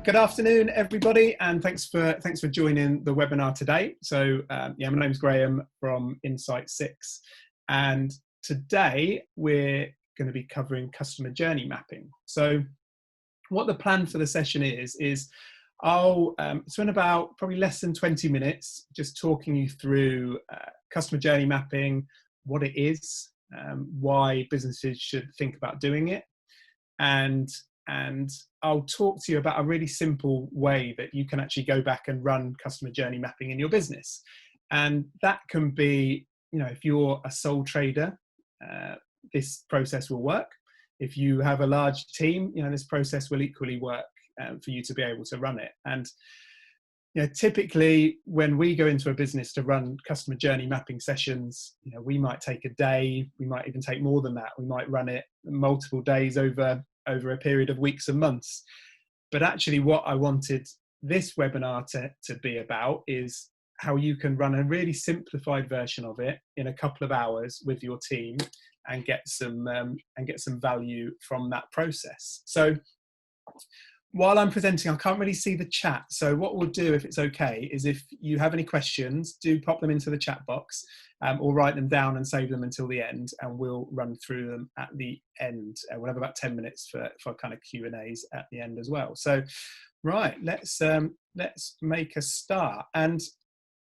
Good afternoon, everybody, and thanks for joining the webinar today. So, my name's Graham from Insight 6, and today we're going to be covering customer journey mapping. So, what the plan for the session is I'll spend about probably less than 20 minutes just talking you through customer journey mapping, what it is, why businesses should think about doing it, and I'll talk to you about a really simple way that you can actually go back and run customer journey mapping in your business. And that can be, if you're a sole trader, this process will work. If you have a large team, this process will equally work for you to be able to run it. And typically when we go into a business to run customer journey mapping sessions, we might take a day, we might even take more than that. We might run it multiple days over a period of weeks and months. But actually what I wanted this webinar to be about is how you can run a really simplified version of it in a couple of hours with your team and get some value from that process. So while I'm presenting, I can't really see the chat. So what we'll do, if it's okay, is if you have any questions, do pop them into the chat box or write them down and save them until the end, and we'll run through them at the end. We'll have about 10 minutes for kind of Q&As at the end as well. So, right, let's make a start. And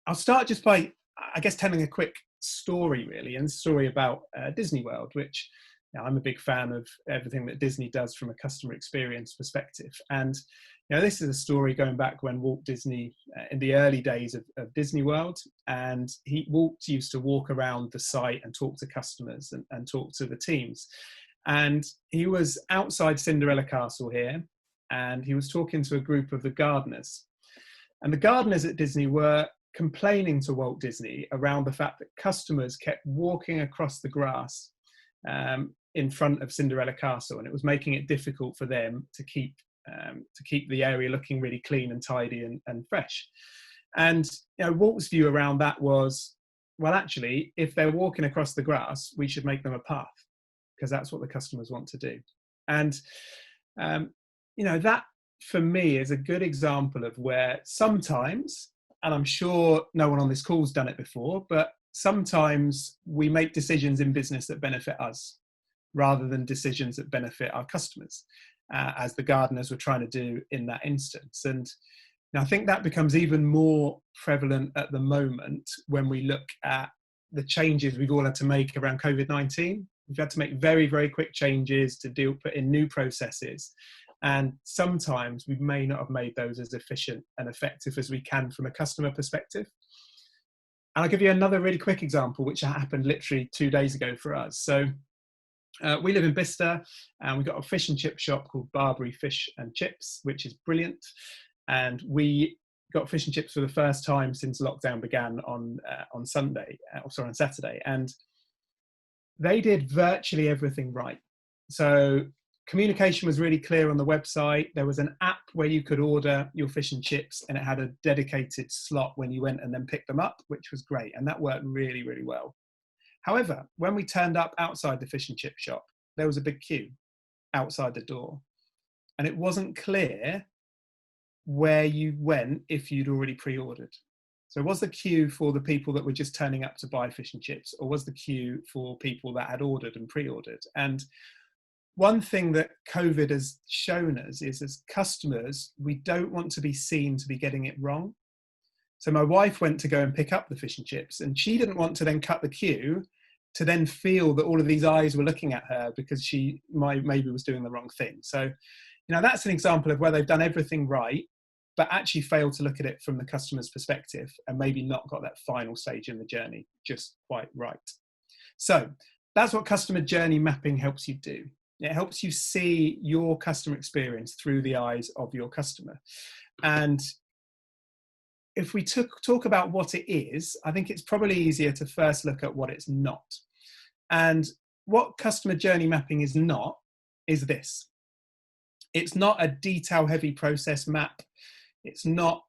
I'll start just by, I guess, telling a quick story, really, and story about Disney World, which I'm a big fan of everything that Disney does from a customer experience perspective. And this is a story going back when Walt Disney, in the early days of Disney World, and Walt used to walk around the site and talk to customers and talk to the teams. And he was outside Cinderella Castle here, and he was talking to a group of the gardeners. And the gardeners at Disney were complaining to Walt Disney around the fact that customers kept walking across the grass in front of Cinderella Castle, and it was making it difficult for them to keep the area looking really clean and tidy and fresh. And Walt's view around that was, well, actually, if they're walking across the grass, we should make them a path, because that's what the customers want to do. And that for me is a good example of where sometimes, and I'm sure no one on this call's done it before, but sometimes we make decisions in business that benefit us rather than decisions that benefit our customers, as the gardeners were trying to do in that instance. And I think that becomes even more prevalent at the moment when we look at the changes we've all had to make around COVID-19. We've had to make very, very quick changes to put in new processes. And sometimes we may not have made those as efficient and effective as we can from a customer perspective. And I'll give you another really quick example, which happened literally 2 days ago for us. So we live in Bicester, and we've got a fish and chip shop called Barbary Fish and Chips, which is brilliant. And we got fish and chips for the first time since lockdown began on Saturday. And they did virtually everything right. So communication was really clear on the website. There was an app where you could order your fish and chips, and it had a dedicated slot when you went and then picked them up, which was great. And that worked really, really well. However, when we turned up outside the fish and chip shop, there was a big queue outside the door. And it wasn't clear where you went if you'd already pre-ordered. So was the queue for the people that were just turning up to buy fish and chips, or was the queue for people that had ordered and pre-ordered? And one thing that COVID has shown us is, as customers, we don't want to be seen to be getting it wrong. So my wife went to go and pick up the fish and chips, and she didn't want to then cut the queue to then feel that all of these eyes were looking at her because she maybe was doing the wrong thing. So, that's an example of where they've done everything right, but actually failed to look at it from the customer's perspective and maybe not got that final stage in the journey just quite right. So that's what customer journey mapping helps you do. It helps you see your customer experience through the eyes of your customer. And if we talk about what it is, I think it's probably easier to first look at what it's not. And what customer journey mapping is not is this. It's not a detail-heavy process map. It's not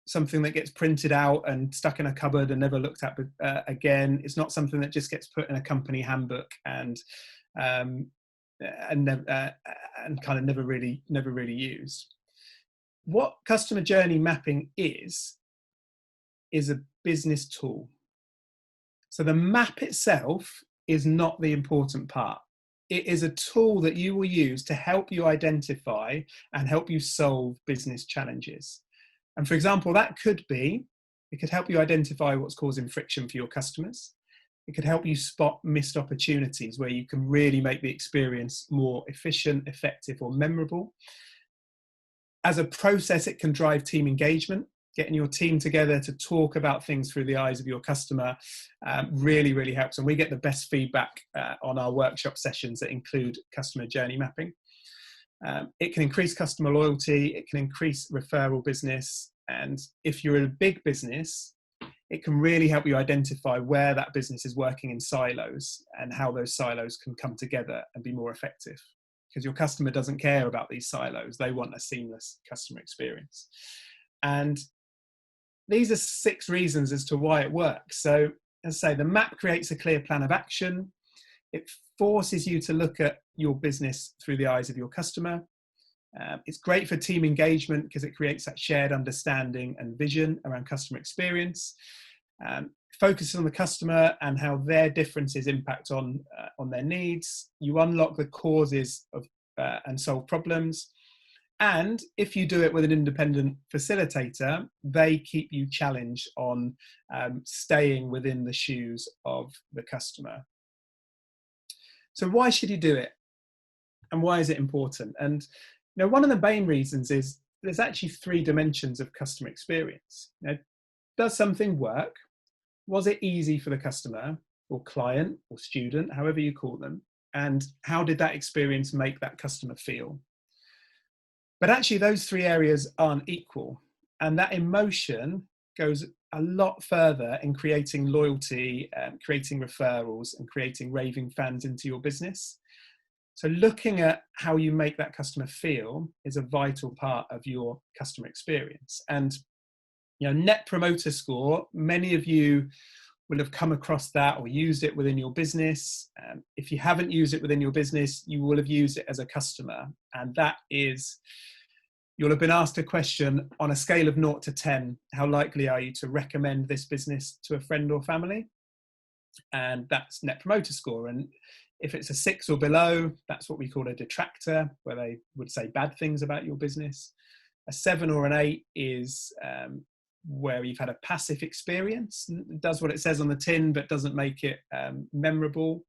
something that gets printed out and stuck in a cupboard and never looked at again. It's not something that just gets put in a company handbook and kind of never really used. what customer journey mapping is a business tool. So the map itself is not the important part. It is a tool that you will use to help you identify and help you solve business challenges. And for example, that could be, it could help you identify what's causing friction for your customers. It could help you spot missed opportunities where you can really make the experience more efficient, effective, or memorable. As a process, it can drive team engagement. Getting your team together to talk about things through the eyes of your customer really, really helps. And we get the best feedback on our workshop sessions that include customer journey mapping. It can increase customer loyalty. It can increase referral business. And if you're a big business, it can really help you identify where that business is working in silos and how those silos can come together and be more effective. Because your customer doesn't care about these silos. They want a seamless customer experience. And these are 6 reasons as to why it works. So, as I say, the map creates a clear plan of action. It forces you to look at your business through the eyes of your customer. It's great for team engagement because it creates that shared understanding and vision around customer experience. Focus on the customer and how their differences impact on their needs. You unlock the causes of and solve problems. And if you do it with an independent facilitator, they keep you challenged on staying within the shoes of the customer. So why should you do it? And why is it important? And one of the main reasons is there's actually 3 dimensions of customer experience. Does something work? Was it easy for the customer or client or student, however you call them? And how did that experience make that customer feel? But actually those 3 areas aren't equal. And that emotion goes a lot further in creating loyalty, creating referrals, and creating raving fans into your business. So looking at how you make that customer feel is a vital part of your customer experience. And Net Promoter Score, many of you will have come across that or used it within your business. If you haven't used it within your business, you will have used it as a customer. And that is, you'll have been asked a question on a scale of 0 to 10, how likely are you to recommend this business to a friend or family? And that's Net Promoter Score. And if it's a 6 or below, that's what we call a detractor, where they would say bad things about your business. A 7 or an 8 is where you've had a passive experience. It does what it says on the tin, but doesn't make it memorable.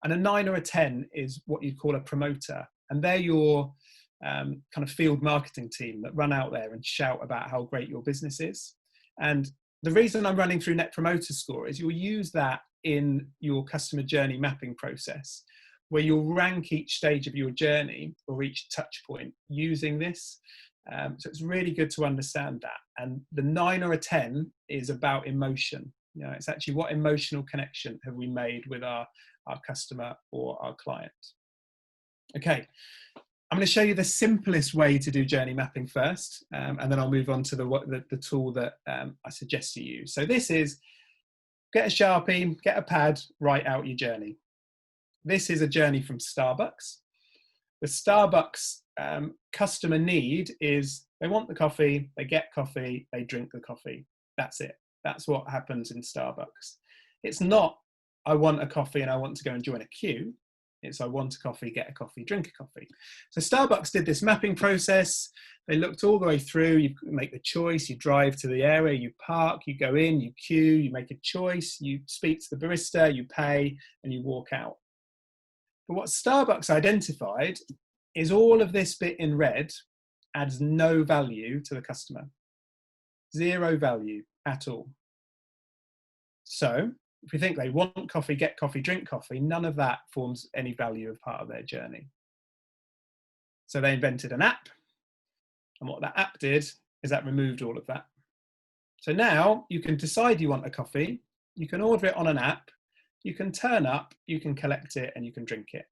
And a 9 or a 10 is what you'd call a promoter. And they're your kind of field marketing team that run out there and shout about how great your business is. And the reason I'm running through Net Promoter Score is you'll use that in your customer journey mapping process, where you'll rank each stage of your journey or each touch point using this. So it's really good to understand that. And the 9 or a 10 is about emotion. It's actually what emotional connection have we made with our customer or our client. Okay, I'm going to show you the simplest way to do journey mapping first, and then I'll move on to the tool that I suggest you use. So this is, get a Sharpie, get a pad, write out your journey. This is a journey from Starbucks. The Starbucks customer need is they want the coffee, they get coffee, they drink the coffee. That's it. That's what happens in Starbucks. It's not, I want a coffee and I want to go and join a queue. It's, I want a coffee, get a coffee, drink a coffee. So Starbucks did this mapping process. They looked all the way through. You make the choice, you drive to the area, you park, you go in, you queue, you make a choice, you speak to the barista, you pay, and you walk out. But what Starbucks identified is all of this bit in red adds no value to the customer. 0 value at all. So if we think they want coffee, get coffee, drink coffee, none of that forms any value of part of their journey. So they invented an app. And what that app did is that removed all of that. So now you can decide you want a coffee, you can order it on an app, you can turn up, you can collect it, and you can drink it.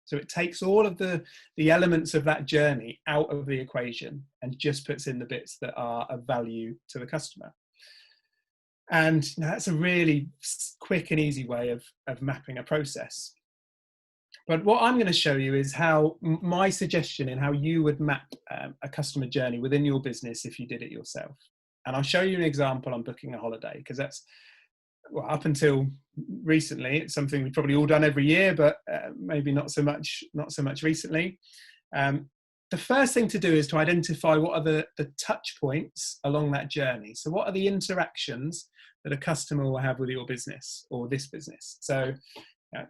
So it takes all of the elements of that journey out of the equation and just puts in the bits that are of value to the customer. And that's a really quick and easy way of mapping a process. But what I'm going to show you is how my suggestion in how you would map a customer journey within your business if you did it yourself. And I'll show you an example on booking a holiday, because that's, well, up until recently, it's something we've probably all done every year, but maybe not so much recently. The first thing to do is to identify what are the touch points along that journey. So what are the interactions that a customer will have with your business or this business? So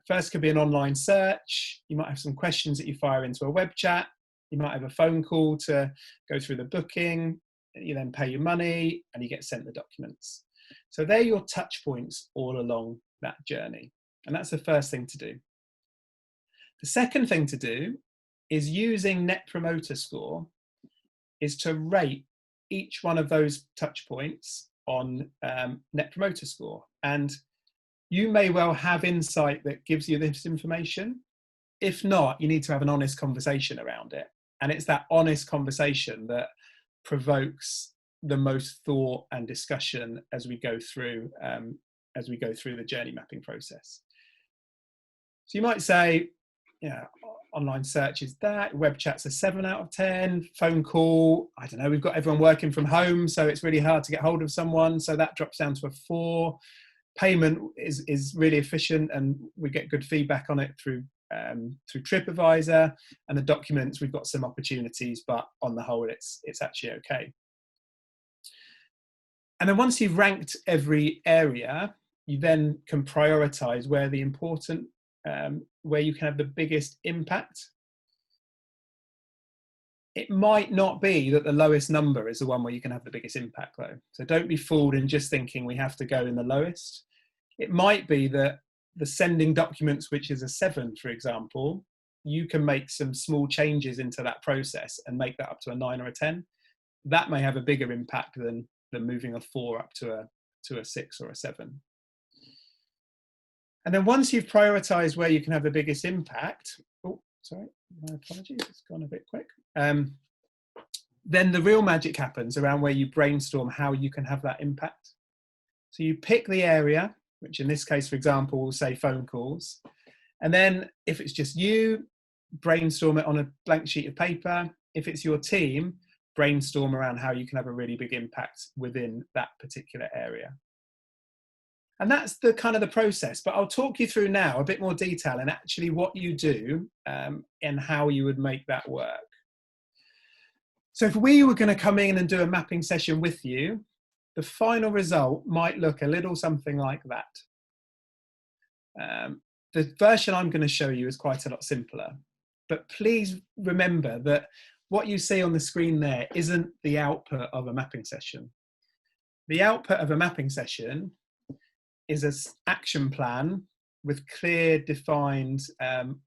first could be an online search. You might have some questions that you fire into a web chat. You might have a phone call to go through the booking. You then pay your money and you get sent the documents. So they're your touch points all along that journey. And that's the first thing to do. The second thing to do is, using Net Promoter Score, is to rate each one of those touch points on Net Promoter Score. And you may well have insight that gives you this information. If not, you need to have an honest conversation around it. And it's that honest conversation that provokes the most thought and discussion as we go through the journey mapping process. So you might say, online search is that, web chat's a 7 out of 10, phone call, I don't know, we've got everyone working from home, so it's really hard to get hold of someone, so that drops down to a 4. Payment is really efficient and we get good feedback on it through TripAdvisor, and the documents, we've got some opportunities, but on the whole it's actually okay. And then once you've ranked every area, you then can prioritize where the important, where you can have the biggest impact. It might not be that the lowest number is the one where you can have the biggest impact though. So don't be fooled in just thinking we have to go in the lowest. It might be that the sending documents, which is a 7, for example, you can make some small changes into that process and make that up to a 9 or a 10. That may have a bigger impact than moving a 4 up to a 6 or a 7. And then once you've prioritized where you can have the biggest impact, my apologies, it's gone a bit quick. Then the real magic happens around where you brainstorm how you can have that impact. So you pick the area, which in this case, for example, we'll say phone calls. And then if it's just you, brainstorm it on a blank sheet of paper. If it's your team, brainstorm around how you can have a really big impact within that particular area. And that's the kind of the process, but I'll talk you through now a bit more detail and actually what you do and how you would make that work. So if we were going to come in and do a mapping session with you, the final result might look a little something like that. The version I'm going to show you is quite a lot simpler, but please remember that what you see on the screen there isn't the output of a mapping session. The output of a mapping session is an action plan with clear, defined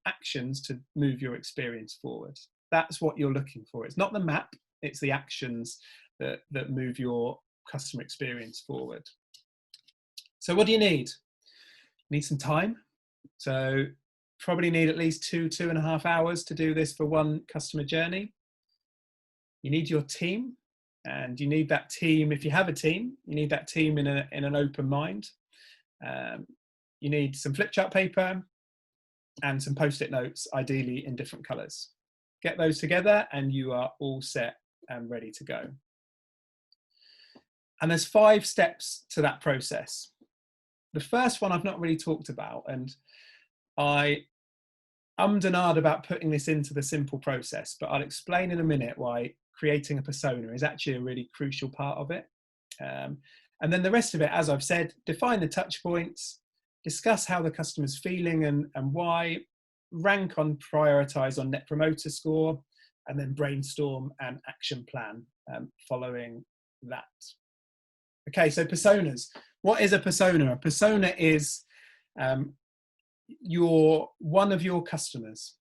actions to move your experience forward. That's what you're looking for. It's not the map, it's the actions that move your customer experience forward. So what do you need? You need some time. So probably need at least 2.5 hours to do this for one customer journey. You need your team, and you need that team, if you have a team, you need that team in an open mind. You need some flip chart paper and some post-it notes, ideally in different colours. Get those together and you are all set and ready to go. And there's 5 steps to that process. The first one I've not really talked about, and I ummed and ahed about putting this into the simple process, but I'll explain in a minute why creating a persona is actually a really crucial part of it. And then the rest of it, as I've said, define the touch points, discuss how the customer's feeling and why, rank on, prioritize on Net Promoter Score, and then brainstorm an action plan following that. Okay, so personas. What is a persona? A persona is one of your customers,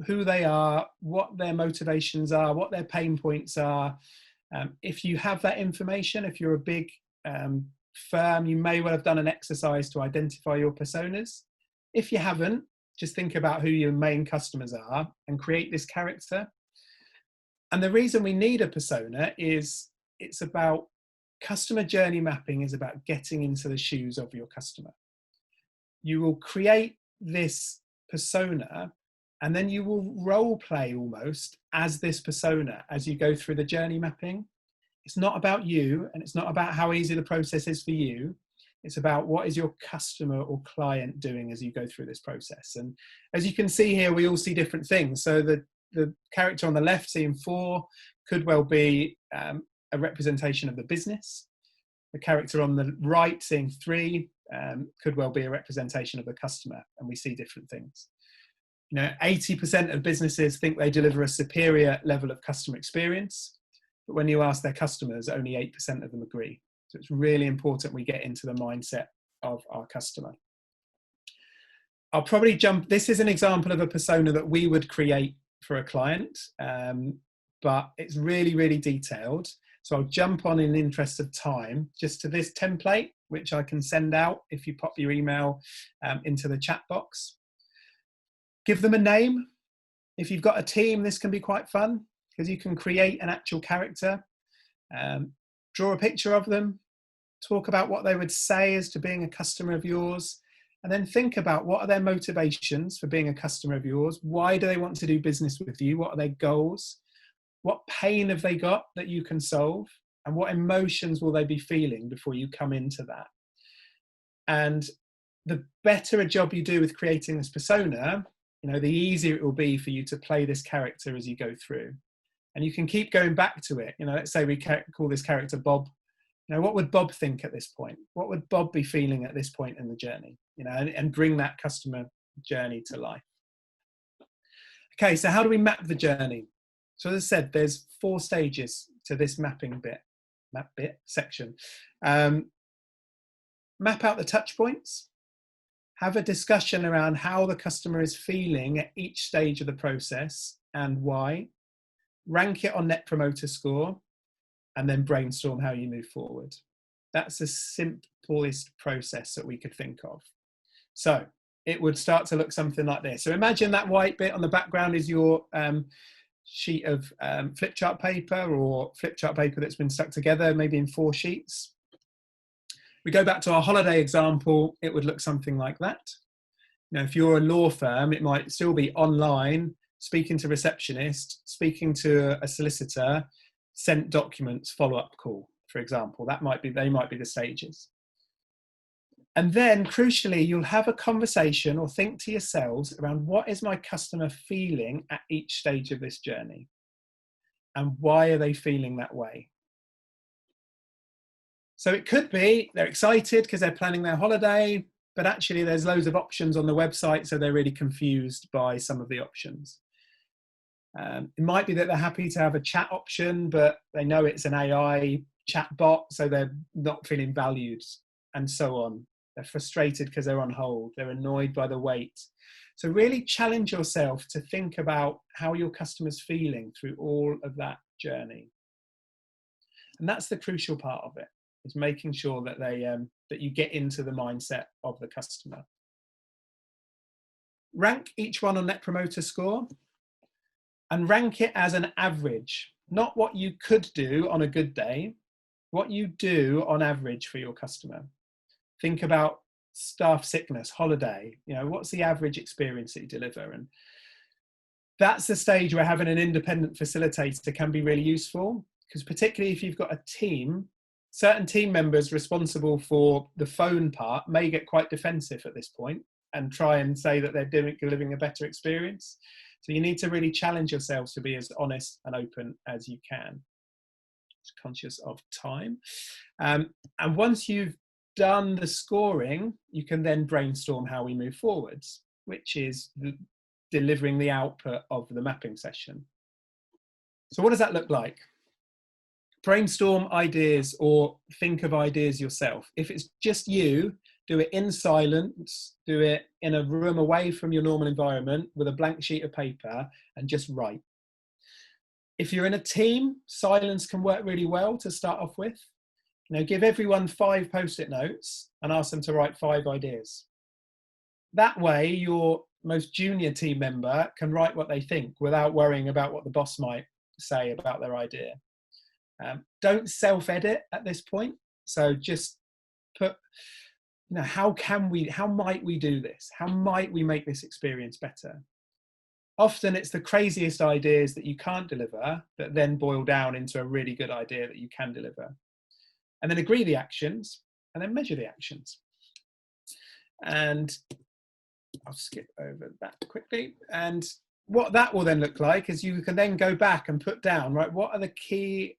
who they are, what their motivations are, what their pain points are. If you have that information, if you're a big firm, you may well have done an exercise to identify your personas. If you haven't, just think about who your main customers are and create this character. And the reason we need a persona is it's about customer journey mapping is about getting into the shoes of your customer. You will create this persona, and then you will role play almost as this persona as you go through the journey mapping. It's not about you, and it's not about how easy the process is for you. It's about what is your customer or client doing as you go through this process. And as you can see here, we all see different things. So the character on the left, scene 4, could well be a representation of the business. The character on the right, scene 3, could well be a representation of the customer, and we see different things. 80% of businesses think they deliver a superior level of customer experience, but when you ask their customers, only 8% of them agree. So it's really important we get into the mindset of our customer. I'll probably jump, this is an example of a persona that we would create for a client, but it's really, really detailed. So I'll jump on in the interest of time just to this template, which I can send out if you pop your email into the chat box. Give them a name. If you've got a team, this can be quite fun because you can create an actual character, draw a picture of them, talk about what they would say as to being a customer of yours, and then think about what are their motivations for being a customer of yours. Why do they want to do business with you? What are their goals? What pain have they got that you can solve? And what emotions will they be feeling before you come into that? And the better a job you do with creating this persona, the easier it will be for you to play this character as you go through. And you can keep going back to it. Let's say we call this character Bob. What would Bob think at this point? What would Bob be feeling at this point in the journey? And bring that customer journey to life. Okay, so how do we map the journey? So as I said, there's 4 stages to this mapping section. Map out the touch points. Have a discussion around how the customer is feeling at each stage of the process and why. Rank it on Net Promoter Score, and then brainstorm how you move forward. That's the simplest process that we could think of. So it would start to look something like this. So imagine that white bit on the background is your sheet of flip chart paper, or flip chart paper that's been stuck together, maybe in 4 sheets. We go back to our holiday example, it would look something like that. If you're a law firm, it might still be online, speaking to receptionist, speaking to a solicitor, sent documents, follow-up call, for example. They might be the stages. And then, crucially, you'll have a conversation or think to yourselves around what is my customer feeling at each stage of this journey? And why are they feeling that way? So it could be they're excited because they're planning their holiday, but actually there's loads of options on the website, so they're really confused by some of the options. It might be that they're happy to have a chat option, but they know it's an AI chat bot, so they're not feeling valued, and so on. They're frustrated because they're on hold. They're annoyed by the wait. So really challenge yourself to think about how your customer's feeling through all of that journey. And that's the crucial part of it, is making sure that that you get into the mindset of the customer. Rank each one on Net Promoter Score, and rank it as an average, not what you could do on a good day, what you do on average for your customer. Think about staff sickness, holiday, what's the average experience that you deliver? And that's the stage where having an independent facilitator can be really useful, because particularly if you've got a team, certain team members responsible for the phone part may get quite defensive at this point and try and say that they're delivering a better experience. So you need to really challenge yourselves to be as honest and open as you can. Just conscious of time. And once you've done the scoring, you can then brainstorm how we move forwards, which is delivering the output of the mapping session. So what does that look like? Brainstorm ideas or think of ideas yourself. If it's just you, do it in silence, do it in a room away from your normal environment with a blank sheet of paper and just write. If you're in a team, silence can work really well to start off with. Give everyone 5 post-it notes and ask them to write 5 ideas. That way, your most junior team member can write what they think without worrying about what the boss might say about their idea. Don't self-edit at this point. So just how might we do this? How might we make this experience better? Often it's the craziest ideas that you can't deliver that then boil down into a really good idea that you can deliver. And then agree the actions and then measure the actions. And I'll skip over that quickly. And what that will then look like is you can then go back and put down, right, what are the key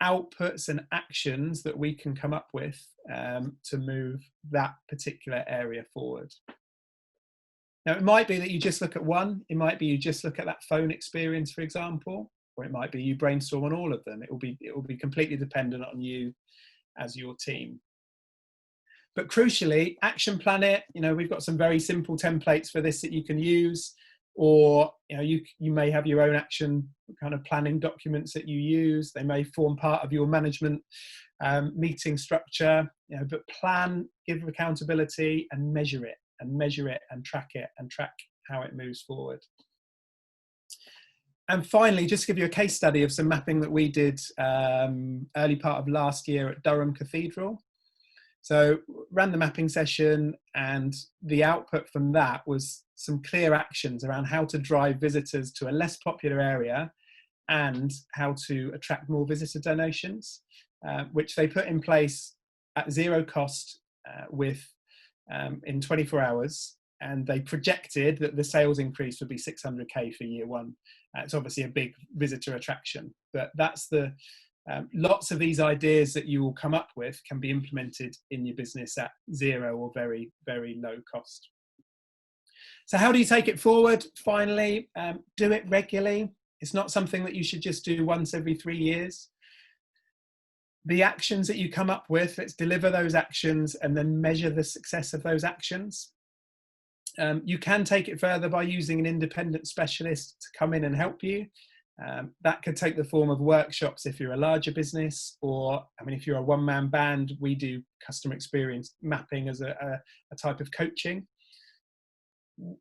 outputs and actions that we can come up with to move that particular area forward. Now, it might be that you just look at one. It might be you just look at that phone experience, for example, or it might be you brainstorm on all of them. It will be completely dependent on you as your team. But crucially, action plan it. We've got some very simple templates for this that you can use, or you may have your own action kind of planning documents that you use. They may form part of your management meeting structure. But plan, give accountability, and measure it. And track how it moves forward. And finally, just to give you a case study of some mapping that we did early part of last year at Durham Cathedral. So ran the mapping session, and the output from that was some clear actions around how to drive visitors to a less popular area and how to attract more visitor donations, which they put in place at zero cost in 24 hours, and they projected that the sales increase would be 600k for year one. It's obviously a big visitor attraction, but that's the lots of these ideas that you will come up with can be implemented in your business at zero or very, very low cost. So how do you take it forward? Finally, do it regularly. It's not something that you should just do once every 3 years. The actions that you come up with, let's deliver those actions and then measure the success of those actions. You can take it further by using an independent specialist to come in and help you. That could take the form of workshops if you're a larger business, or if you're a one-man band, we do customer experience mapping as a type of coaching.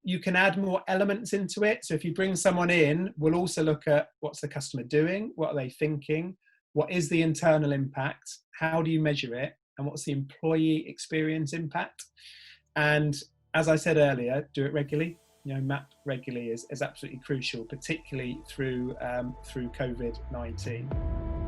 You can add more elements into it. So if you bring someone in, we'll also look at what's the customer doing, what are they thinking, what is the internal impact, how do you measure it, and what's the employee experience impact. And as I said earlier, do it regularly. Map regularly is absolutely crucial, particularly through COVID-19.